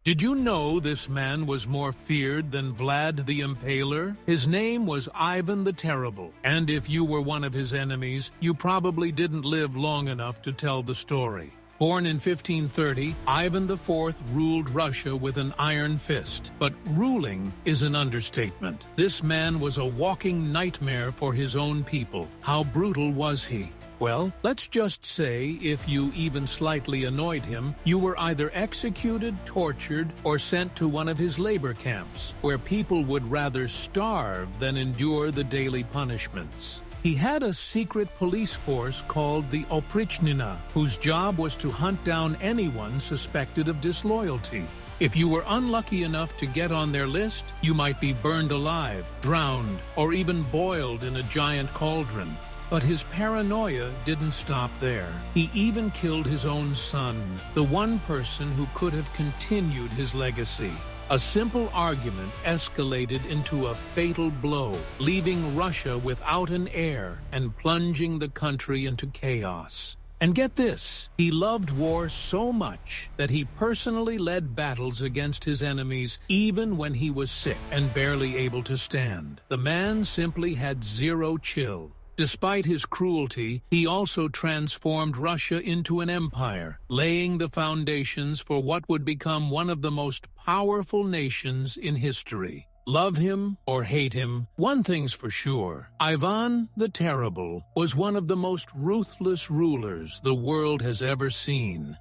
Did you know this man was more feared than Vlad the Impaler? His name was Ivan the Terrible, and if you were one of his enemies, you probably didn't live long enough to tell the story. Born in 1530, Ivan IV ruled Russia with an iron fist, but ruling is an understatement. This man was a walking nightmare for his own people. How brutal was he? Well, let's just say if you even slightly annoyed him, you were either executed, tortured, or sent to one of his labor camps, where people would rather starve than endure the daily punishments. He had a secret police force called the Oprichnina, whose job was to hunt down anyone suspected of disloyalty. If you were unlucky enough to get on their list, you might be burned alive, drowned, or even boiled in a giant cauldron. But his paranoia didn't stop there. He even killed his own son, the one person who could have continued his legacy. A simple argument escalated into a fatal blow, leaving Russia without an heir and plunging the country into chaos. And get this, he loved war so much that he personally led battles against his enemies even when he was sick and barely able to stand. The man simply had zero chill. Despite his cruelty, he also transformed Russia into an empire, laying the foundations for what would become one of the most powerful nations in history. Love him or hate him, one thing's for sure. Ivan the Terrible was one of the most ruthless rulers the world has ever seen.